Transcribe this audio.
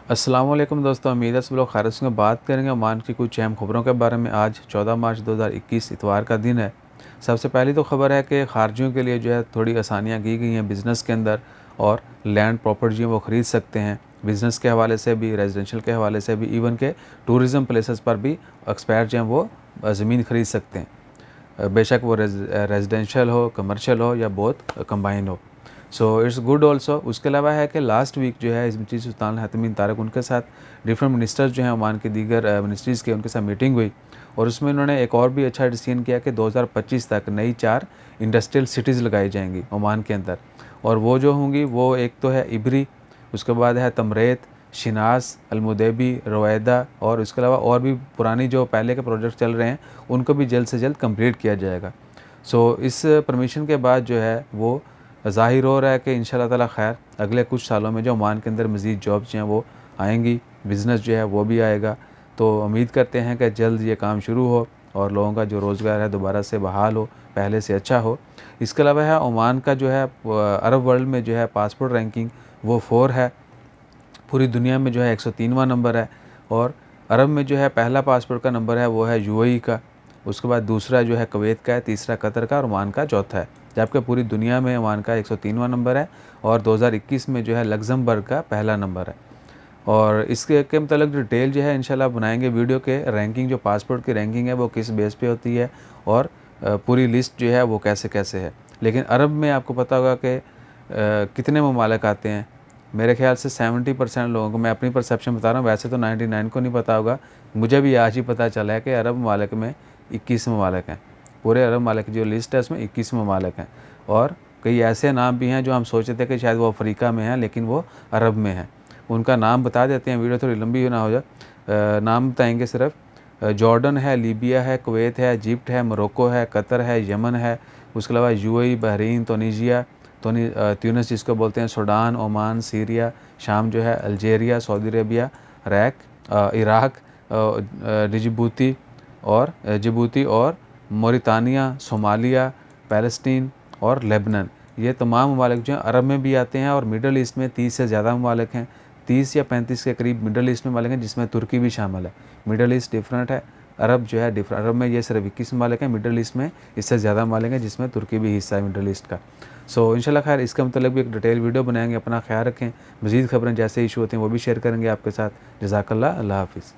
अस्सलाम वालेकुम दोस्तों, उम्मीद है सब लोग खैरियत से बात करेंगे ओमान की कुछ अहम खबरों के बारे में। आज 14 मार्च 2021 इतवार का दिन है। सबसे पहली तो ख़बर है कि खारजियों के लिए जो है थोड़ी आसानियाँ की गई हैं बिज़नेस के अंदर, और लैंड प्रॉपर्टी वो ख़रीद सकते हैं बिज़नेस के हवाले से भी, रेजिडेंशियल के हवाले से भी, इवन के टूरिज़म प्लेसेस पर भी एक्सपायर जो हैं वो ज़मीन ख़रीद सकते हैं, बेशक वो रेजिडेंशियल हो, कमर्शियल हो या बोथ कंबाइन हो। So it's good also. उसके अलावा है कि लास्ट वीक जो है इजमती सुल्तान हतमी बिन तारिक उनके साथ डिफरेंट मिनिस्टर्स जो हैं ओमान के दीगर मिनिस्ट्रीज़ के, उनके साथ मीटिंग हुई, और उसमें उन्होंने एक और भी अच्छा डिसीजन किया कि 2025 तक नई 4 इंडस्ट्रियल सिटीज़ लगाई जाएंगी ओमान के अंदर। और वो जो होंगी वो एक तो है इबरी, उसके बाद है तमरेत, शिनास, अलमुदेबी, रोएदा, और इसके अलावा और भी पुरानी जो पहले के प्रोजेक्ट चल रहे हैं उनको भी जल्द से जल्द कंप्लीट किया जाएगा। सो इस परमिशन के बाद जो है वो ज़ाहिर हो रहा है कि इंशाल्लाह ताला खैर अगले कुछ सालों में जो ओमान के अंदर मज़ीद जॉब्स जो हैं वो आएंगी, बिज़नेस जो है वो भी आएगा। तो उम्मीद करते हैं कि जल्द ये काम शुरू हो और लोगों का जो रोज़गार है दोबारा से बहाल हो, पहले से अच्छा हो। इसके अलावा है ओमान का जो है अरब वर्ल्ड में जो है पासपोर्ट रैंकिंग वो 4 है, पूरी दुनिया में जो है 103वां नंबर है। और अरब में जो है पहला पासपोर्ट का नंबर है वो है यूएई का, उसके बाद दूसरा जो है कुवैत का है, तीसरा कतर का, और ओमान का चौथा है। जबकि पूरी दुनिया में ओमान का 103वां नंबर है, और 2021 में जो है लग्जमबर्ग का पहला नंबर है। और इसके के मतलब डिटेल जो है इंशाल्लाह बनाएंगे वीडियो के, रैंकिंग जो पासपोर्ट की रैंकिंग है वो किस बेस पे होती है, और पूरी लिस्ट जो है वो कैसे कैसे है। लेकिन अरब में आपको पता होगा कि कितने ममालिक आते हैं। मेरे ख्याल से 70% लोगों को, मैं अपनी परसेप्शन बता रहा हूँ, वैसे तो 99 को नहीं पता होगा। मुझे भी आज ही पता चला है कि अरब ममालिक में 21 ममालिक हैं। पूरे अरब ममालिक की जो लिस्ट है उसमें 21 ममालिक हैं, और कई ऐसे नाम भी हैं जो हम सोचते थे कि शायद वो अफ्रीका में हैं लेकिन वो अरब में हैं। उनका नाम बता देते हैं, वीडियो थोड़ी लंबी ना हो जाए। नाम बताएंगे सिर्फ। जॉर्डन है, लीबिया है, कुवैत है, इजिप्ट है, मोरक्को है, कतर है, यमन है, उसके अलावा यूएई, बहरीन, तुनीसिया, ट्यूनिस जिसको बोलते हैं, सूडान, ओमान, सीरिया, शाम जो है, Algeria, Saudi Arabia, Iraq, Djibouti और मोरितानिया, सोमालिया, पैलेस्टीन और लेबनान। ये तमाम ममालिक जो हैं अरब में भी आते हैं, और मिडल ईस्ट में 30 से ज़्यादा ममालिक हैं। 30 या 35 के करीब मिडल ईस्ट में ममालिक हैं, जिसमें तुर्की भी शामिल है। मिडल ईस्ट डिफरेंट है, अरब जो है डिफरेंट। अरब में ये सिर्फ 21 ममालिक हैं, मिडल ईस्ट में इससे ज़्यादा ममालिक हैं, जिसमें तुर्की भी हिस्सा है मिडल ईस्ट का। सो इंशाल्लाह खैर इसका मतलब भी एक डिटेल वीडियो बनाएंगे। अपना ख्याल रखें। मज़ीद खबरें जैसे इशू होते हैं वो भी शेयर करेंगे आपके साथ। जज़ाकल्लाह, अल्लाह हाफ़िज़।